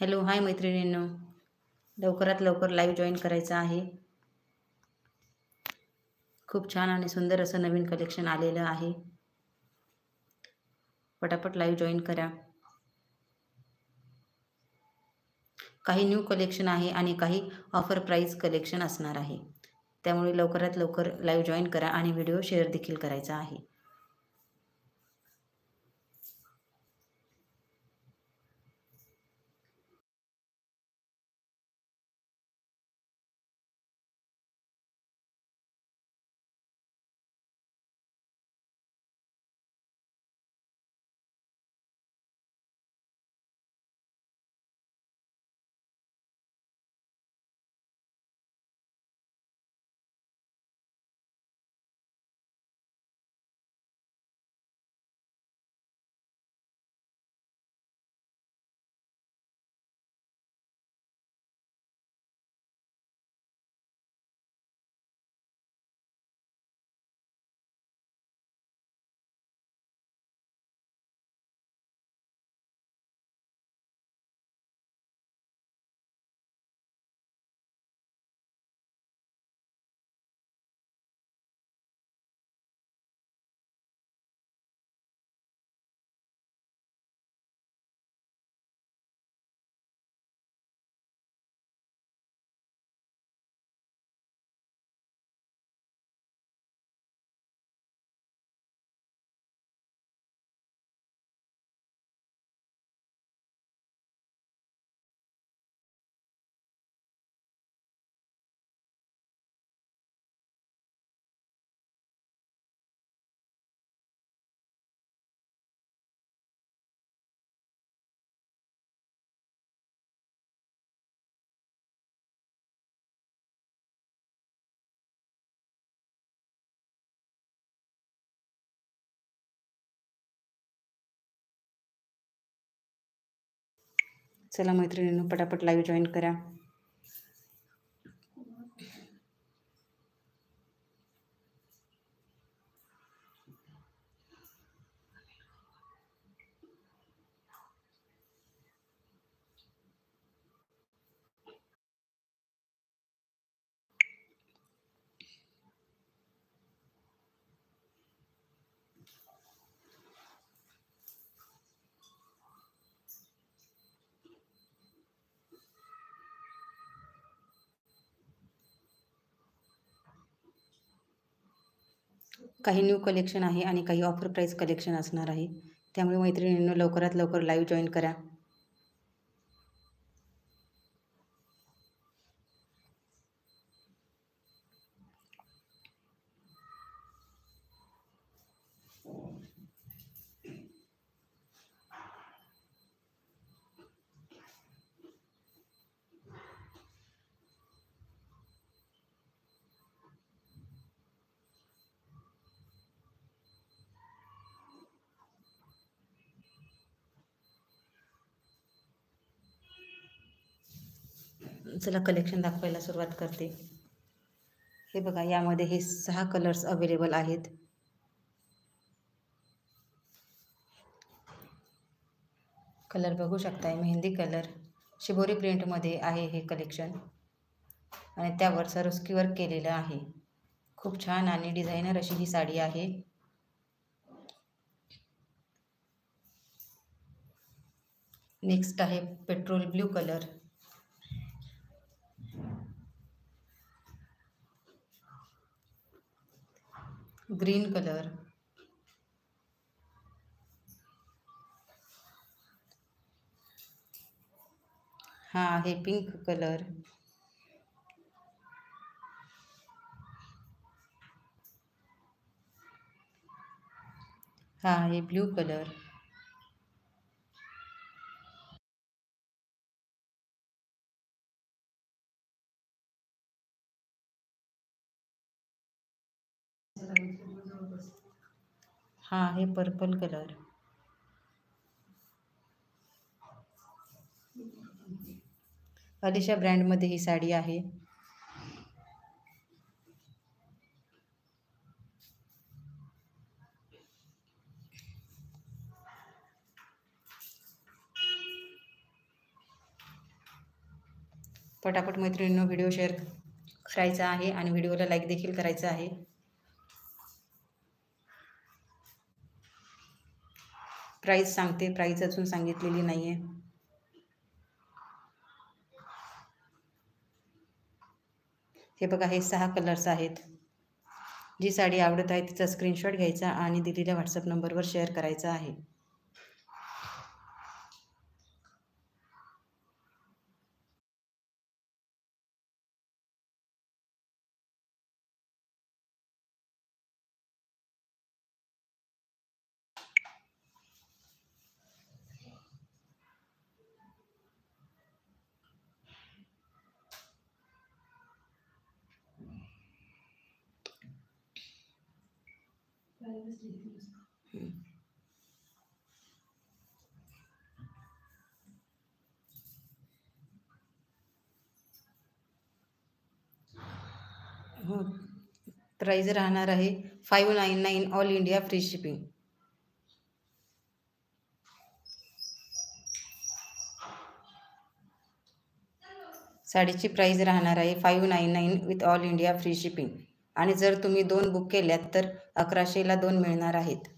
Hello, हाय मैत्रिणींनो. लवकरात लवकर लाईव्ह जॉईन करायचं आहे. खूप छान आणि सुंदर असं नवीन कलेक्शन आलेलं आहे. पटापट लाईव्ह जॉईन करा. काही न्यू कलेक्शन आहे आणि काही ऑफर प्राईस कलेक्शन असणार आहे. त्यामुळे लवकरात लवकर लाईव्ह जॉईन करा आणि व्हिडिओ शेअर देखील करायचा आहे. चला मैत्रिणींनो, पटापट लाईव्ह जॉईन करा. काही न्यू कलेक्शन आहे आणि काही ऑफर प्राईस कलेक्शन असणार आहे. त्यामुळे मैत्रिणींनो, लवकरात लवकर लाईव्ह जॉईन करा. चला कलेक्शन दाखवायला सुरुवात करते. हे बघा, यामध्ये हे 6 कलर्स अवेलेबल आहेत. कलर बघू शकताय, मेहंदी कलर, शिबोरी प्रिंटमध्ये आहे हे कलेक्शन आणि त्यावर सरोस्की वर्क केलेलं आहे. खूप छान आणि डिझायनर अशी ही साडी आहे. नेक्स्ट आहे petrol blue colour, green colour, हा आहे पिंक कलर, हा आहे ब्ल्यू कलर, हा आहे पर्पल कलर, अलिशा ब्रँडमध्ये ही साडी आहे. पटापट मैत्रिणींनो व्हिडिओ शेअर करायचा आहे आणि व्हिडिओला लाईक देखील करायचं आहे. प्राईस सांगते, प्राईस अजून सांगितलेली नाही आहे. हे बघा, हे 6 कलर्स आहेत. जी साडी आवडत आहे तिचा स्क्रीनशॉट घ्यायचा आणि दिलेल्या व्हॉट्सअप नंबरवर शेअर करायचा आहे. प्राईज राहणार आहे 599 ऑल इंडिया फ्री शिपिंग. साडीची प्राईज राहणार आहे 599 with all India free shipping. आणि जर तुम्ही 2 बुक केल्यात तर 1100ला 2 मिळणार आहेत.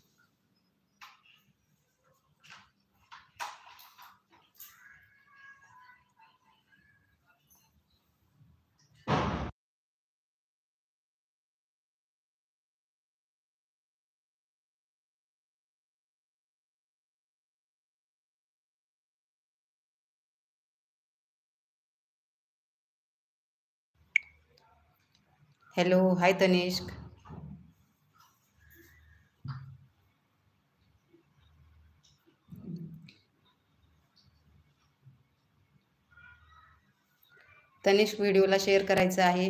हॅलो, हाय तनिष्क. तनिष्क व्हिडिओला शेअर करायचं आहे.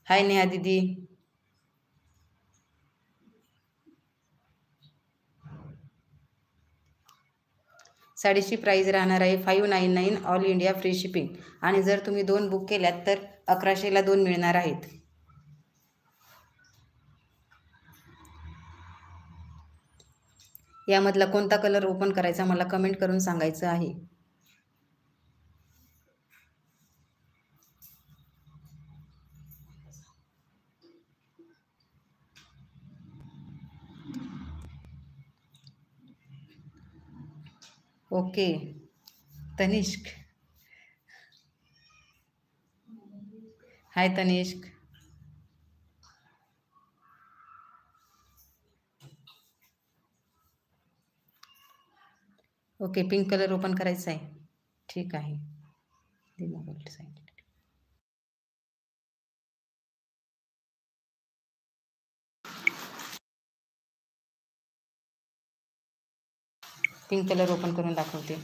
हाय नेहा दीदी. साडीची प्राईज राहणार आहे 599 ऑल इंडिया फ्री शिपिंग. आणि जर तुम्ही 2 बुक केल्यात तर 1100ला 2 मिळणार आहेत. यामधला कोणता कलर ओपन करायचा मला कमेंट करून सांगायचं आहे. Okay Tanishq. Hi Tanishq. Okay, pink colour open करायचा आहे. ठीक आहे. पिंक कलर ओपन करून दाखवते.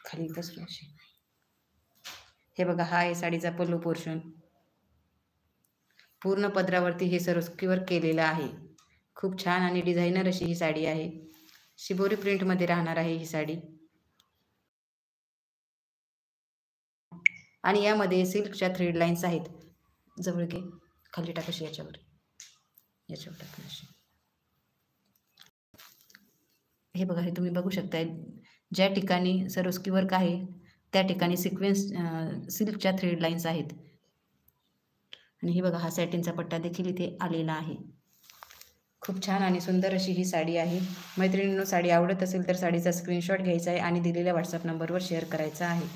खाली बसलो अशी. हे बघा, हा आहे साडीचा पल्लू पोर्शन. पूर्ण पदरावरती हे सरोस्कीवर केलेलं आहे. खूप छान आणि डिझायनर अशी ही साडी आहे. शिबोरी प्रिंटमध्ये राहणार आहे ही साडी. आणि यामध्ये सिल्कच्या थ्रेड लाईन्स आहेत. जवळ घे, खाली टाकाशी याच्यावर टाकाशी. हे बघा, हे तुम्ही बघू शकताय. ज्या ठिकाणी सरोस्की वर्क आहे त्या ठिकाणी सिक्वेन्स सिल्कच्या थ्रेड लाईन्स आहेत. आणि हे बघा, हा सॅटिनचा पट्टा देखील इथे आलेला आहे. खूप छान आणि सुंदर अशी ही साडी आहे. मैत्रिणींनो, साडी आवडत असेल तर साडीचा स्क्रीनशॉट घ्यायचा आहे आणि दिलेल्या व्हॉट्सअप नंबरवर शेअर करायचा आहे.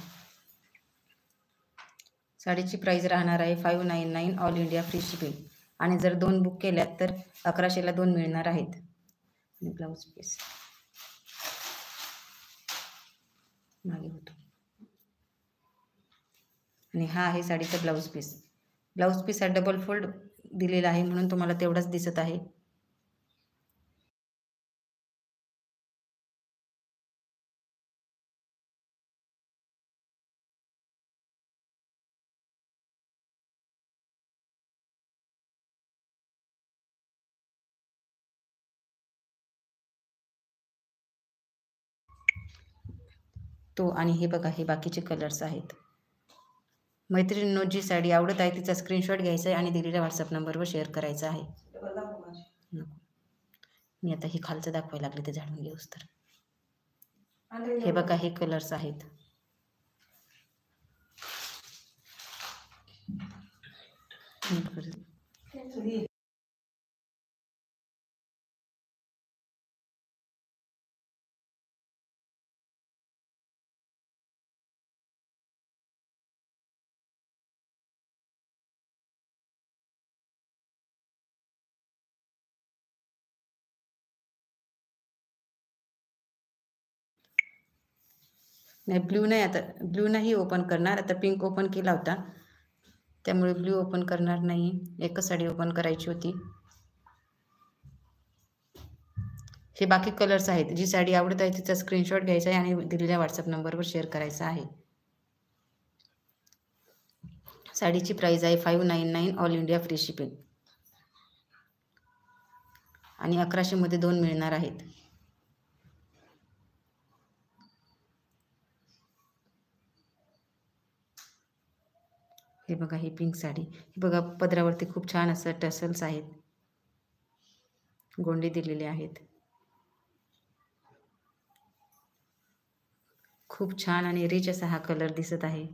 साडीची प्राईज राहणार आहे 599 ऑल इंडिया फ्री शिपिंग. आणि जर 2 बुक केल्यात तर 1100ला 2 मिळणार आहेत. आणि ब्लाऊज पीस मागे होतो. आणि हा आहे साडीचा ब्लाऊज पीस. ब्लाऊज पीस हा डबल फोल्ड दिलेला आहे म्हणून तुम्हाला तेवढाच दिसत आहे. तो आणि हे बघा, हे बाकीचे कलर्स आहेत. मैत्रिणींनो, जी साडी आवडत आहे तिचा स्क्रीनशॉट घ्यायचा आहे आणि दिलेल्या व्हॉट्सअप नंबरवर शेअर करायचा आहे. नको, मी आता हे खालचं दाखवायला लागले ते झाडून घेऊस तर. हे बघा, हे कलर्स आहेत. नाही, ब्ल्यू नाही, आता ब्ल्यू नाही ओपन करणार. आता पिंक ओपन केला होता त्यामुळे ब्ल्यू ओपन करणार नाही. एकच साडी ओपन करायची होती. हे बाकी कलर्स आहेत. जी साडी आवडत आहे तिचा स्क्रीनशॉट घ्यायचा आहे आणि दिलेल्या व्हॉट्सअप नंबरवर शेअर करायचा आहे. साडीची प्राईस आहे 599 ऑल इंडिया फ्री शिपिंग आणि 1100 मध्ये 2 मिळणार आहेत. हे बघा, ही पिंक साडी. हे बघा, पदरावरती खूप छान असं टसल्स आहेत, गोंडे दिलेले आहेत. खूप छान आणि रिच असा हा कलर दिसत आहे.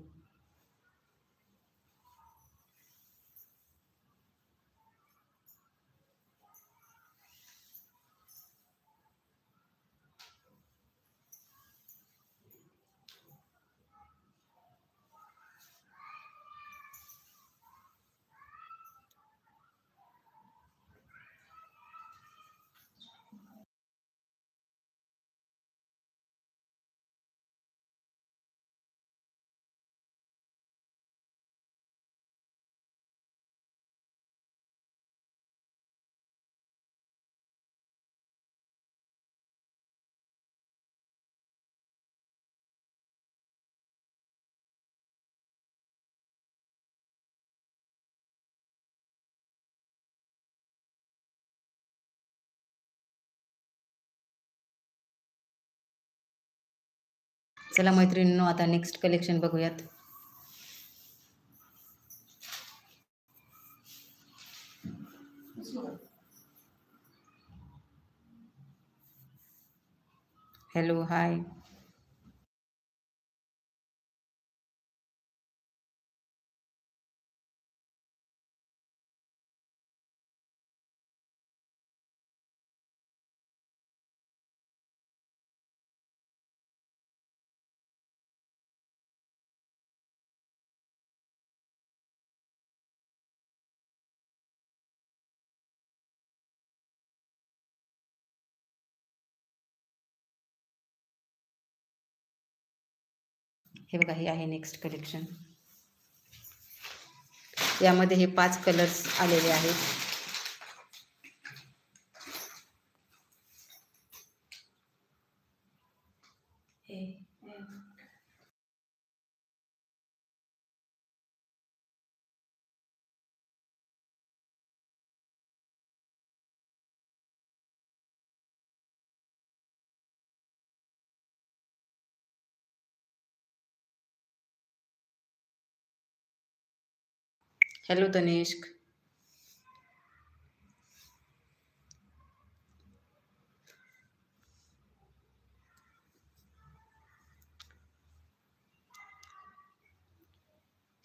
चला मैत्रिणींनो, आता नेक्स्ट कलेक्शन बघूयात. हॅलो, हाय. हे बघा, हे आहे नेक्स्ट कलेक्शन. यामध्ये हे 5 कलर्स आलेले आहेत. हॅलो तनिष्क.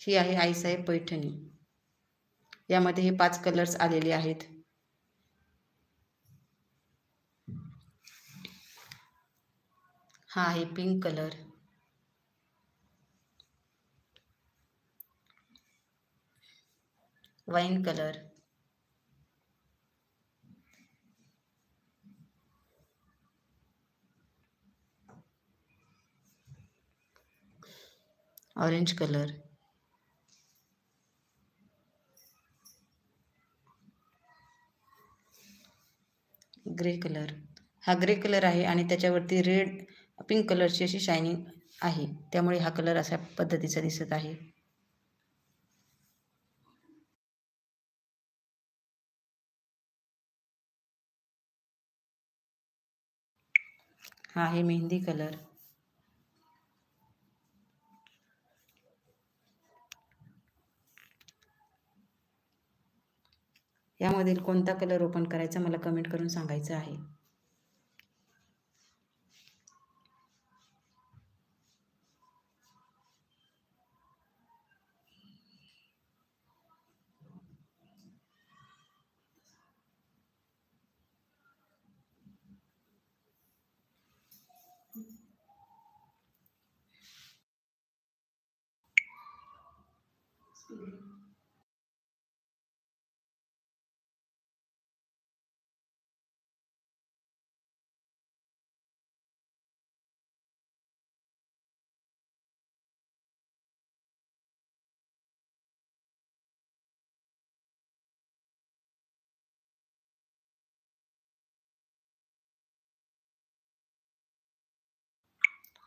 ही आहे आईसाहेब पैठणी. यामध्ये हे 5 कलर्स आलेले आहेत. हा आहे pink colour, wine colour, orange colour, grey colour. हा ग्रे कलर आहे आणि त्याच्यावरती रेड पिंक कलरची अशी शायनिंग आहे, त्यामुळे हा कलर अशा पद्धतीचा दिसत आहे. हा आहे मेहंदी कलर. यामधील कोणता कलर ओपन करायचा मला कमेंट करून सांगायचं आहे.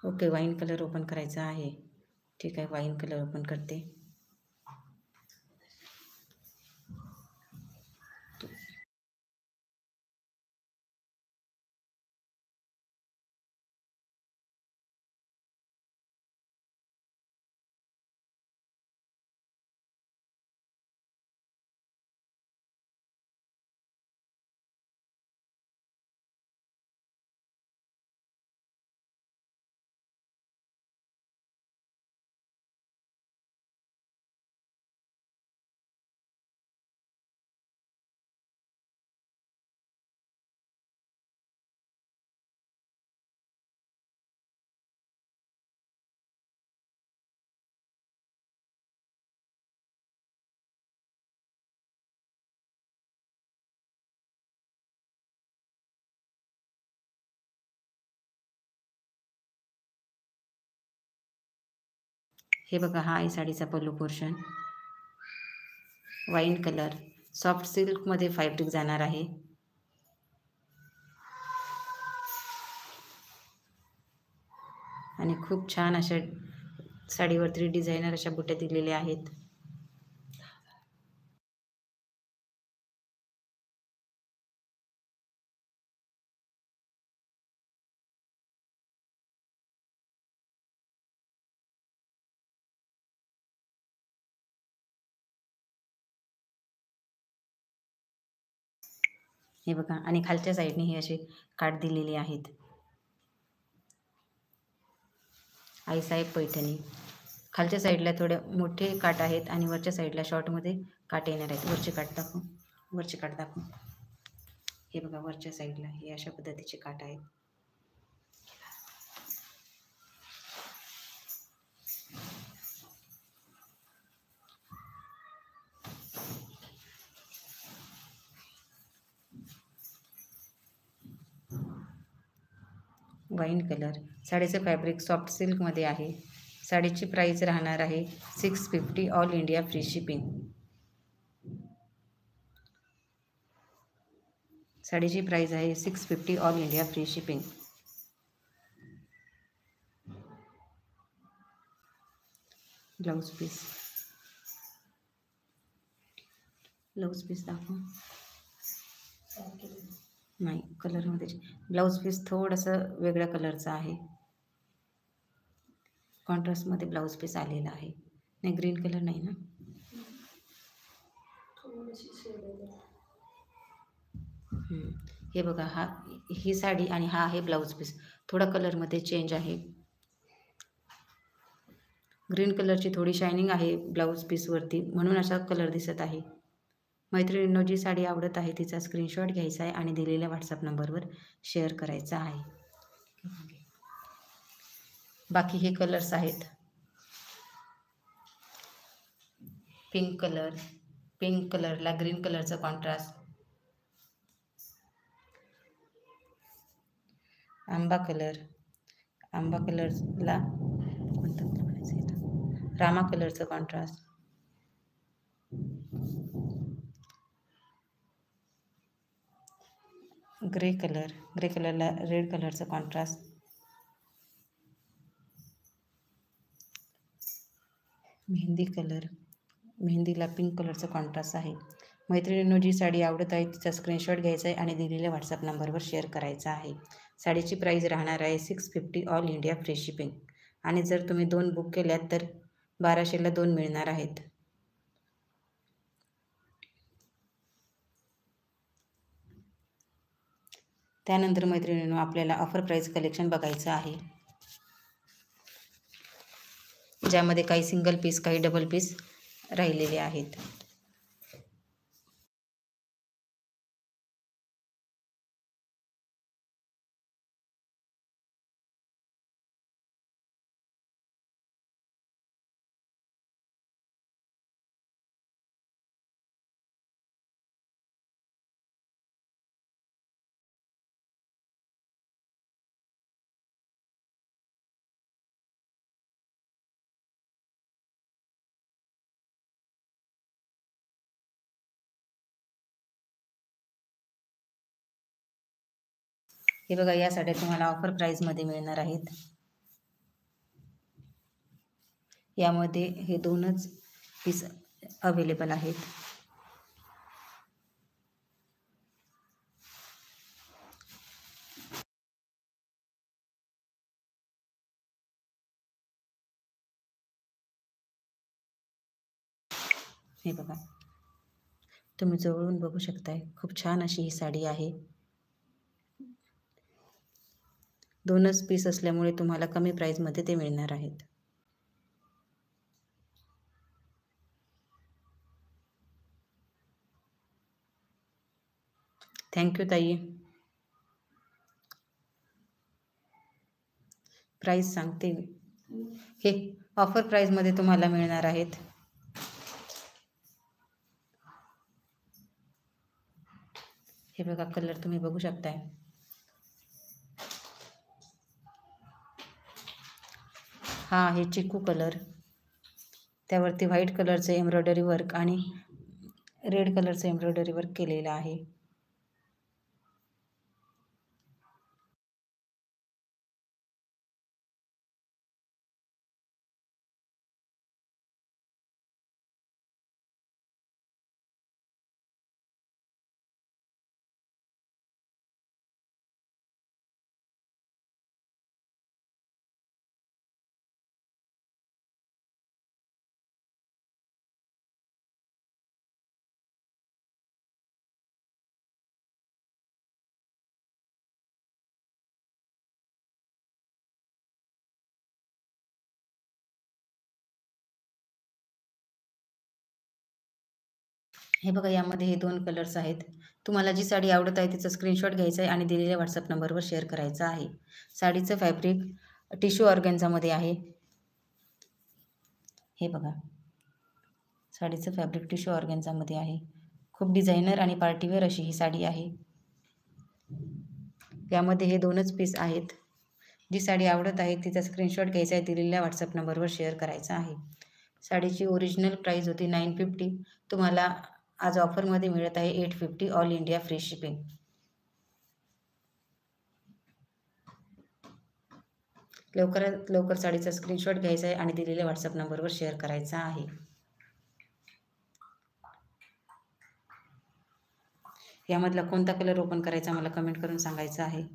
ओके, वाईन कलर ओपन करायचा आहे. ठीक आहे, वाईन कलर ओपन करते. हे बघा, हा आहे साडीचा पल्लू पोर्शन. वाईन कलर, सॉफ्ट सिल्कमध्ये फॅब्रिक जाणार आहे. आणि खूप छान अशा साडीवरती डिझायनर अशा बुट्या दिलेल्या आहेत. हे बघा, आणि खालच्या साईडने हे असे काठ दिलेले आहेत. आईसाहेब पैठणी. खालच्या साईडला थोडे मोठे काठ आहेत आणि वरच्या साईडला शॉर्टमध्ये काठ येणार आहेत. वरचे काठ दाखवू. हे बघा, वरच्या साईडला हे अशा पद्धतीचे काठ आहेत. Wine colour. साडीचं फॅब्रिक सॉफ्ट सिल्कमध्ये आहे. साडीची प्राईस राहणार आहे 650, ऑल इंडिया फ्री शिपिंग. साडीची प्राईस आहे 650, all India free shipping. Blouse piece दाखव. नाही, कलरमध्ये ब्लाऊज पीस थोडंसं वेगळ्या कलरचं आहे. कॉन्ट्रास्टमध्ये ब्लाऊज पीस आलेला आहे. नाही, ग्रीन कलर नाही ना. हे बघा, ही साडी आणि हा आहे ब्लाऊज पीस. थोडा कलरमध्ये चेंज आहे. ग्रीन कलरची थोडी शायनिंग आहे ब्लाऊज पीसवरती, म्हणून असा कलर दिसत आहे. मैत्रिणींनो, जी साडी आवडत आहे तिचा स्क्रीनशॉट घ्यायचा आहे आणि दिलेल्या व्हॉट्सअप नंबरवर शेअर करायचा आहे. बाकी हे कलर्स आहेत. पिंक कलरला ग्रीन कलरचा कॉन्ट्रास्ट. आंबा कलरला कोणता कलर म्हणायचा? रामा कलरचं कॉन्ट्रास्ट, ग्रे कलरला रेड कलरचं कॉन्ट्रास्ट, मेहंदीला पिंक कलरचं कॉन्ट्रास्ट आहे. मैत्रिणींनो, जी साडी आवडत आहे तिचा स्क्रीनशॉट घ्यायचा आहे आणि दिलेल्या व्हॉट्सअप नंबरवर शेअर करायचा आहे. साडीची प्राईस राहणार आहे 650 ऑल इंडिया फ्री शिपिंग. आणि जर तुम्ही 2 बुक केल्यात तर 1200ला 2 मिळणार आहेत. त्यानंतर मैत्रिणींनो, आपल्याला ऑफर प्राईस कलेक्शन बघायचं आहे, ज्यामध्ये काही सिंगल पीस, काही डबल पीस राहिलेले आहेत. हे बघा, या साड्या तुम्हाला ऑफर प्राईजमध्ये मिळणार आहेत. यामध्ये हे 2च पीस अवेलेबल आहेत. हे बघा, तुम्ही जवळून बघू शकताय, खूप छान अशी ही साडी आहे. 2च पीस असल्यामुळे तुम्हाला कमी प्राईजमध्ये ते मिळणार आहेत. थँक्यू ताई. प्राईस सांगते, हे ऑफर प्राईजमध्ये तुम्हाला मिळणार आहेत. हे बघा, कलर तुम्ही बघू शकताय. हा आहे चिकू कलर, त्यावरती व्हाईट कलरचं एम्ब्रॉयडरी वर्क आणि रेड कलरचं एम्ब्रॉयडरी वर्क केलेलं आहे. हे बघा, यामध्ये हे 2 कलर्स आहेत. तुम्हाला जी साडी आवडत आहे तिचा स्क्रीनशॉट घ्यायचा आहे आणि दिलेल्या व्हॉट्सअप नंबरवर शेअर करायचा आहे. साडीचं फॅब्रिक टिश्यू ऑर्गॅन्झामध्ये आहे. हे बघा, साडीचं फॅब्रिक टिश्यू ऑर्गॅन्झामध्ये आहे. खूप डिझायनर आणि पार्टीवेअर अशी ही साडी आहे. यामध्ये हे 2च पीस आहेत. जी साडी आवडत आहे तिचा स्क्रीनशॉट घ्यायचा आहे, दिलेल्या व्हॉट्सअप नंबरवर शेअर करायचा आहे. साडीची ओरिजिनल प्राईस होती 950, तुम्हाला आज ऑफरमध्ये मिळत आहे 850 ऑल इंडिया फ्री शिपिंग. लवकरात लवकर साडीचा स्क्रीनशॉट घ्यायचा आहे आणि दिलेल्या व्हॉट्सअप नंबरवर शेअर करायचा आहे. यामधला कोणता कलर ओपन करायचा मला कमेंट करून सांगायचं आहे.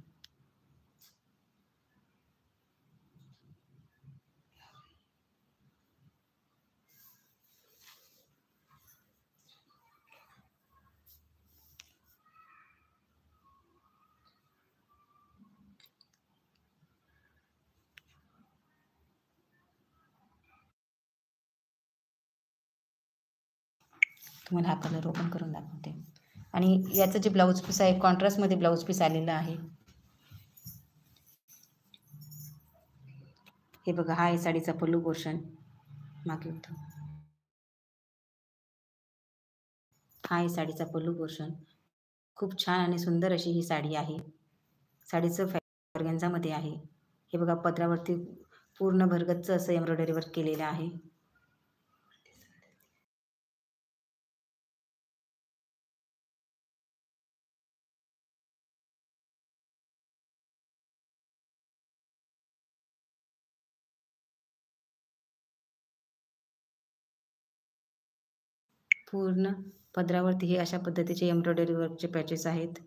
तुम्हाला हा कलर ओपन करून दाखवते. आणि याचं जे ब्लाऊज पीस आहे कॉन्ट्रास्टमध्ये ब्लाऊज पीस आलेलं आहे. हे बघा, हा आहे साडीचा पल्लू पोर्शन. मागे होतो, हा आहे साडीचा पल्लू पोर्शन. खूप छान आणि सुंदर अशी ही साडी आहे. साडीचं फॅब्रिक ऑर्गॅन्झामध्ये आहे. हे बघा, पदरावरती पूर्ण भरगच्च असं एम्ब्रॉयडरी वर्क केलेलं आहे. पूर्ण पदरावरती हे अशा पद्धतीचे एम्ब्रॉयडरी वर्कचे पॅचेस आहेत.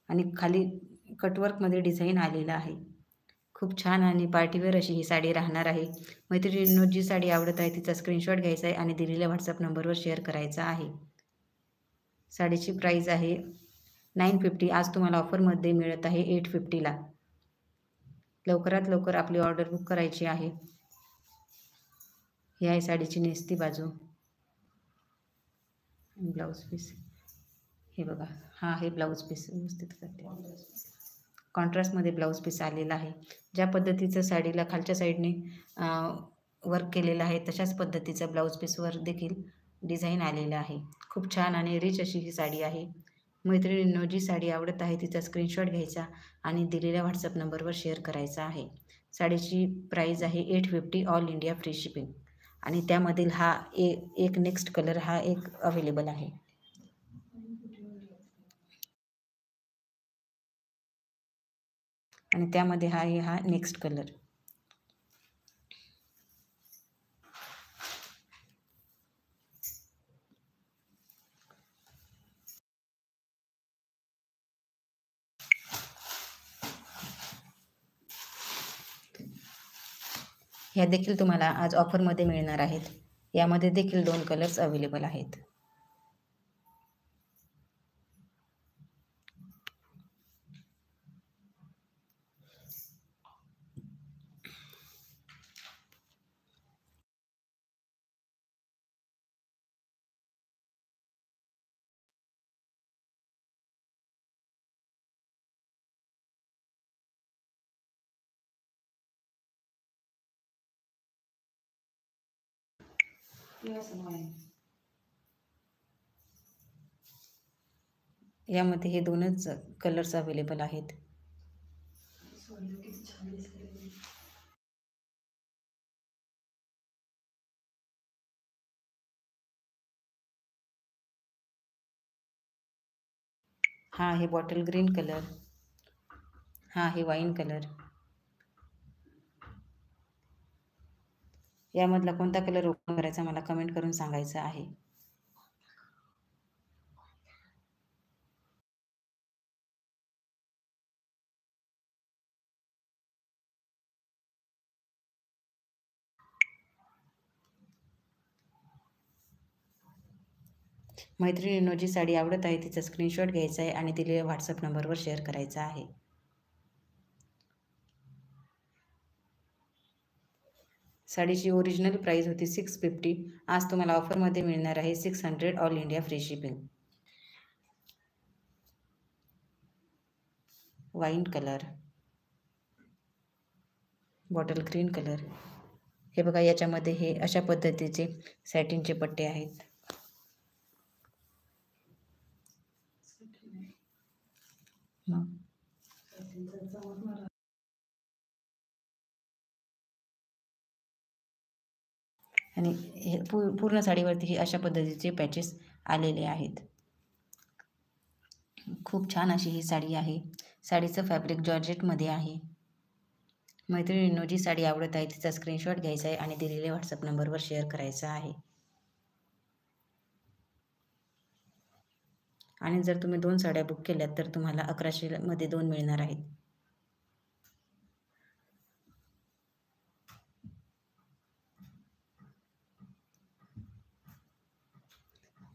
आणि खाली कटवर्कमध्ये डिझाईन आलेलं आहे. खूप छान आणि पार्टीवेअर अशी ही साडी राहणार आहे. मैत्रिणींनो, जी साडी आवडत आहे तिचा स्क्रीनशॉट घ्यायचा आहे आणि दिलेल्या व्हॉट्सअप नंबरवर शेअर करायचा आहे. साडीची प्राईस आहे 950. आज तुम्हाला ऑफरमध्ये मिळत आहे 850ला. लवकरात लवकर आपली ऑर्डर बुक करायची आहे. ही आहे साडीची नेसती बाजू. ब्लाऊज पीस हे बघा, हा आहे ब्लाऊज पीस. व्यवस्थित करते. कॉन्ट्रास्टमध्ये ब्लाऊज पीस आलेला आहे. ज्या पद्धतीचं साडीला खालच्या साईडने वर्क केलेलं आहे तशाच पद्धतीचं ब्लाऊज पीसवर देखील डिझाईन आलेलं आहे. खूप छान आणि रिच अशी ही साडी आहे. मैत्रिणींनो, जी साडी आवडत आहे तिचा स्क्रीनशॉट घ्यायचा आणि दिलेल्या व्हॉट्सअप नंबरवर शेअर करायचा आहे. साडीची प्राईस आहे 850, ऑल इंडिया फ्री शिपिंग. आणि त्यामधील हा एक नेक्स्ट कलर हा एक अवेलेबल आहे. आणि त्यामध्ये हा नेक्स्ट कलर. ह्या देखील तुम्हाला आज ऑफरमध्ये मिळणार आहेत. यामध्ये देखील 2 कलर्स अवेलेबल आहेत. यामध्ये हे 2च कलर्स अवेलेबल आहेत. हा आहे बॉटल ग्रीन कलर. हा आहे वाईन कलर. यामधला कोणता कलर ओपन करायचा मला कमेंट करून सांगायचं आहे. मैत्रिणींनो, जी साडी आवडत आहे तिचा स्क्रीनशॉट घ्यायचा आहे आणि दिलेल्या व्हॉट्सअप नंबरवर शेअर करायचा आहे. साडीची ओरिजिनल प्राईस होती 650. आज तुम्हाला ऑफरमध्ये मिळणार आहे 600, all India free shipping. Wine colour, bottle green colour. हे बघा, याच्यामध्ये हे अशा पद्धतीचे सॅटिनचे पट्टे आहेत. आणि हे पूर्ण साडीवरती हे अशा पद्धतीचे पॅचेस आलेले आहेत. खूप छान अशी ही साडी आहे. साडीचं फॅब्रिक जॉर्जेटमध्ये आहे. मैत्रिणींनो, जी साडी आवडत आहे तिचा स्क्रीनशॉट घ्यायचा आहे आणि दिलेल्या व्हॉट्सअप नंबरवर शेअर करायचा आहे. आणि जर तुम्ही 2 साड्या बुक केल्यात तर तुम्हाला 1100मध्ये 2 मिळणार आहेत.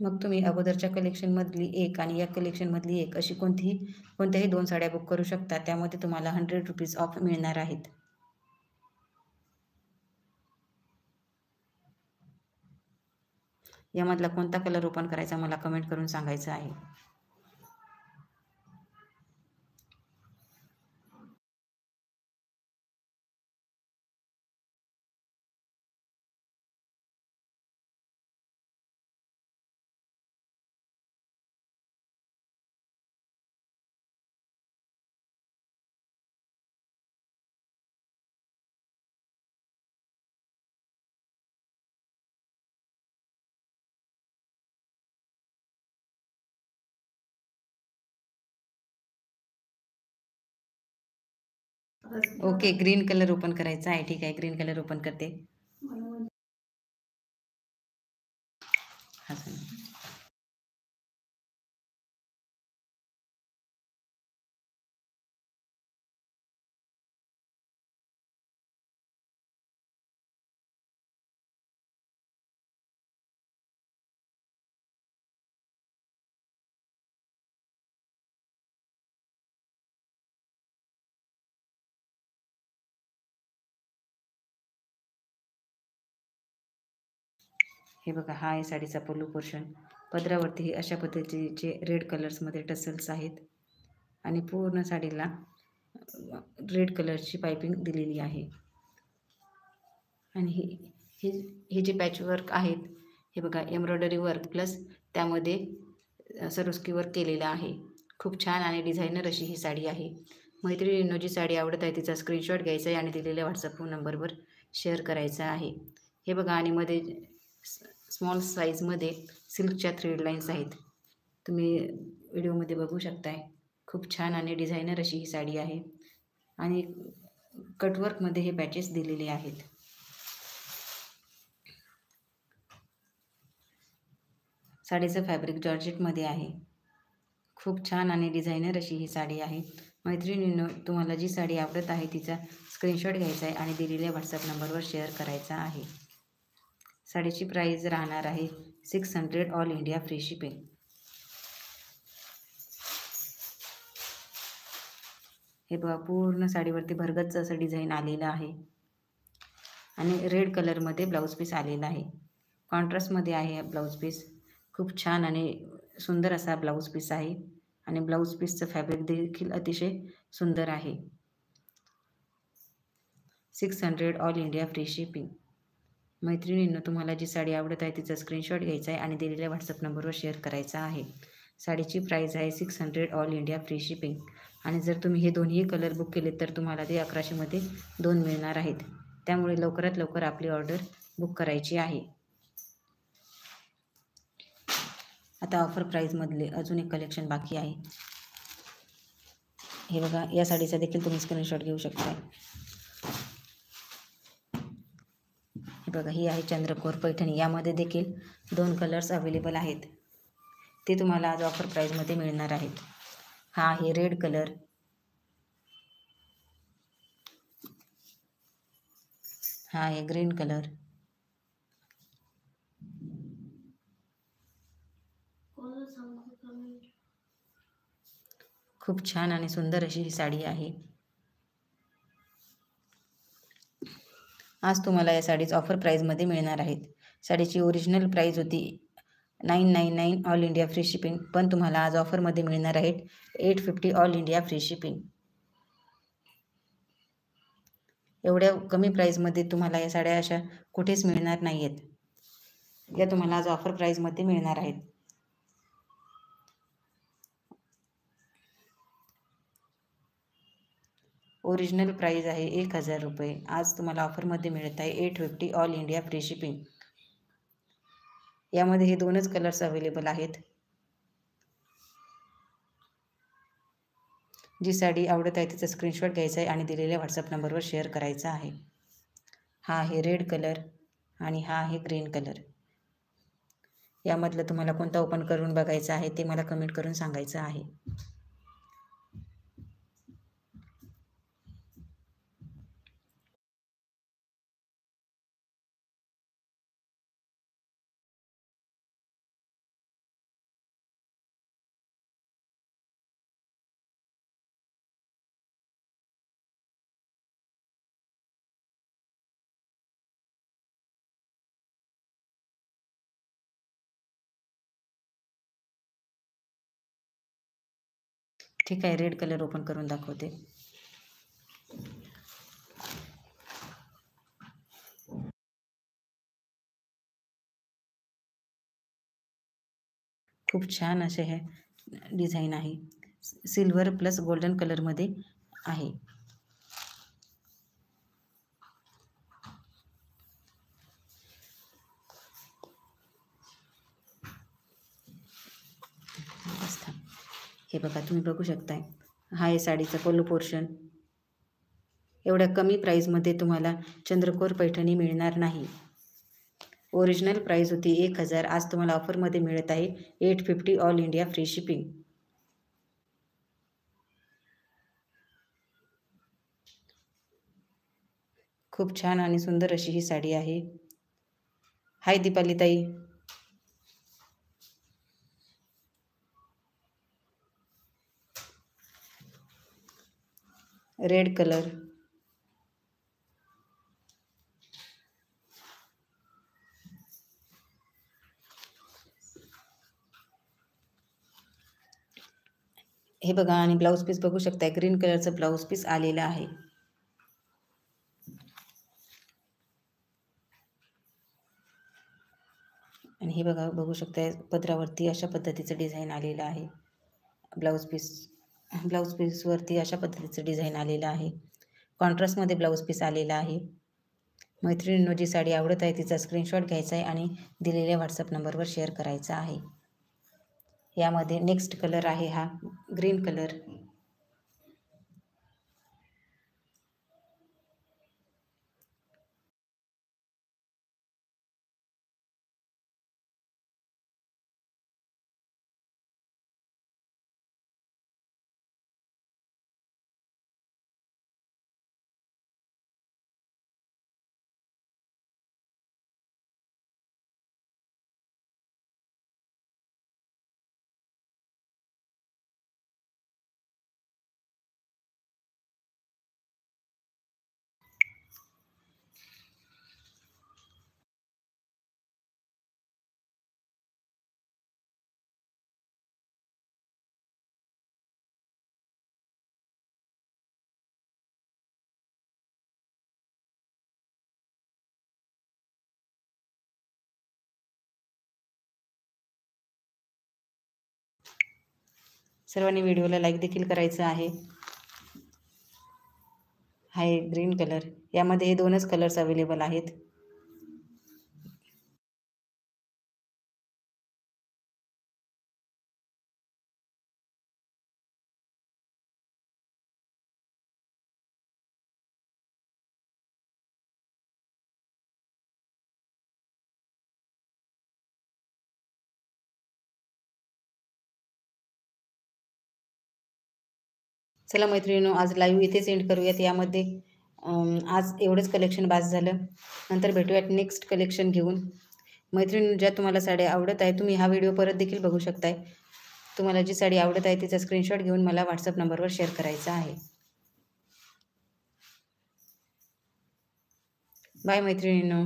मग तुम्ही अगोदरच्या कलेक्शनमधली एक आणि या कलेक्शनमधली एक अशी कोणत्याही 2 साड्या बुक करू शकता. त्यामध्ये तुम्हाला 100 रुपीज ऑफ मिळणार आहेत. यामधला कोणता कलर ओपन करायचा मला कमेंट करून सांगायचं आहे. ओके, ग्रीन कलर ओपन करायचा आहे. ठीक आहे, ग्रीन कलर ओपन करते. हा सर. हे बघा, हा आहे साडीचा पल्लू पोर्शन. पदरावरती हे अशा पद्धतीचे रेड कलर्समध्ये टसल्स आहेत आणि पूर्ण साडीला रेड कलरची पायपिंग दिलेली आहे. आणि हे हे जे पॅचवर्क आहेत, हे बघा, एम्ब्रॉयडरी वर्क प्लस त्यामध्ये सरोस्की वर्क केलेलं आहे. खूप छान आणि डिझायनर अशी ही साडी आहे. मैत्रिणींनो, जी साडी आवडत आहे तिचा स्क्रीनशॉट घ्यायचा आहे आणि दिलेल्या व्हॉट्सअप फोन नंबरवर शेअर करायचा आहे. हे बघा, आणि मध्ये स्मॉल साईजमध्ये सिल्कच्या थ्रेड लाईन्स आहेत. तुम्ही व्हिडिओमध्ये बघू शकताय. खूप छान आणि डिझायनर अशी ही साडी आहे आणि कटवर्कमध्ये हे पॅचेस दिलेले आहेत. साडीचं फॅब्रिक जॉर्जेटमध्ये आहे. खूप छान आणि डिझायनर अशी ही साडी आहे. मैत्रिणींनो, तुम्हाला जी साडी आवडत आहे तिचा स्क्रीनशॉट घ्यायचा आहे आणि दिलेल्या व्हॉट्सअप नंबरवर शेअर करायचा आहे. साडीची प्राईस राहणार आहे 600 ऑल इंडिया फ्री शिपिंग. हे बघा, पूर्ण साडीवरती भरगच्च असं डिझाईन आलेलं आहे आणि रेड कलरमध्ये ब्लाऊज पीस आलेला आहे. कॉन्ट्रास्टमध्ये आहे ब्लाऊज पीस. खूप छान आणि सुंदर असा ब्लाऊज पीस आहे आणि ब्लाऊज पीसचं फॅब्रिक देखील अतिशय सुंदर आहे. 600 ऑल इंडिया फ्री शिपिंग. मैत्रिणींनो, तुम्हाला जी साडी आवडत आहे तिचा स्क्रीनशॉट घ्यायचा आहे आणि दिलेल्या व्हॉट्सअप नंबरवर शेअर करायचा आहे. साडीची प्राईस आहे 600 ऑल इंडिया फ्री शिपिंग. आणि जर तुम्ही हे दोन्ही कलर बुक केले तर तुम्हाला ते 1100मध्ये 2 मिळणार आहेत. त्यामुळे लवकरात लवकर आपली ऑर्डर बुक करायची आहे. आता ऑफर प्राईजमधले अजून एक कलेक्शन बाकी आहे. हे बघा, या साडीचा देखील तुम्ही स्क्रीनशॉट घेऊ शकता. हे बघा, ही आहे चंद्रकोर पैठणी. यामध्ये देखील 2 कलर्स अवेलेबल आहेत. ते तुम्हाला आज ऑफर प्राईजमध्ये मिळणार आहेत. हा आहे रेड कलर, हा आहे ग्रीन कलर, खूप छान आणि सुंदर अशी ही साडी आहे. आज तुम्हाला या साडीज ऑफर प्राईजमध्ये मिळणार आहेत. साडीची ओरिजिनल प्राईज होती 999 ऑल इंडिया फ्री शिपिंग, पण तुम्हाला आज ऑफरमध्ये मिळणार आहेत 850 ऑल इंडिया फ्री शिपिंग. एवढ्या कमी प्राईजमध्ये तुम्हाला या साड्या अशा कुठेच मिळणार नाही आहेत. या तुम्हाला आज ऑफर प्राईजमध्ये मिळणार आहेत. ओरिजिनल प्राईज आहे 1000 रुपये. आज तुम्हाला ऑफरमध्ये मिळत आहे 850 ऑल इंडिया फ्री शिपिंग. यामध्ये हे 2च कलर्स अवेलेबल आहेत. जी साडी आवडत आहे तिचा स्क्रीनशॉट घ्यायचा आहे आणि दिलेल्या व्हॉट्सअप नंबरवर शेअर करायचा आहे. हा आहे रेड कलर आणि हा आहे ग्रीन कलर. यामधलं तुम्हाला कोणता ओपन करून बघायचा आहे ते मला कमेंट करून सांगायचं आहे. ठीक आहे, रेड कलर ओपन करून दाखवते. खूप छान असे हे डिझाईन आहे. सिल्वर प्लस गोल्डन कलरमध्ये आहे. हे बघा, तुम्ही बघू शकताय. हा आहे साडीचा पल्लू पोर्शन. एवढ्या कमी प्राईजमध्ये तुम्हाला चंद्रकोर पैठणी मिळणार नाही. ओरिजिनल प्राईज होती 1000, आज तुम्हाला ऑफरमध्ये मिळत आहे 850 ऑल इंडिया फ्री शिपिंग. खूप छान आणि सुंदर अशी ही साडी आहे. हाय दीपाली ताई. रेड कलर, हे बघा. आणि ब्लाऊज पीस बघू शकता, ग्रीन कलरचं ब्लाऊज पीस आलेलं आहे. आणि हे बघा, बघू शकता पदरावरती अशा पद्धतीचं डिझाईन आलेलं आहे. ब्लाऊज पीसवरती अशा पद्धतीचं डिझाईन आलेलं आहे. कॉन्ट्रास्टमध्ये ब्लाऊज पीस आलेला आहे. मैत्रिणींनो, जी साडी आवडत आहे तिचा स्क्रीनशॉट घ्यायचा आहे आणि दिलेल्या व्हॉट्सअप नंबरवर शेअर करायचा आहे. यामध्ये नेक्स्ट कलर आहे हा ग्रीन कलर. सर्वांनी व्हिडिओला लाईक देखील करायचं आहे. हाय ग्रीन कलर. यामध्ये हे 2च कलर्स अवेलेबल आहेत. चला मैत्रिणींनो, आज लाईव्ह इथेच एंड करूयात. यामध्ये आज एवढंच कलेक्शन बास झालं. नंतर भेटूयात नेक्स्ट कलेक्शन घेऊन. मैत्रिणींनो, ज्या तुम्हाला साड्या आवडत आहे तुम्ही हा व्हिडिओ परत देखील बघू शकताय. तुम्हाला जी साडी आवडत आहे तिचा स्क्रीनशॉट घेऊन मला व्हॉट्सअप नंबरवर शेअर करायचा आहे. बाय मैत्रिणींनो.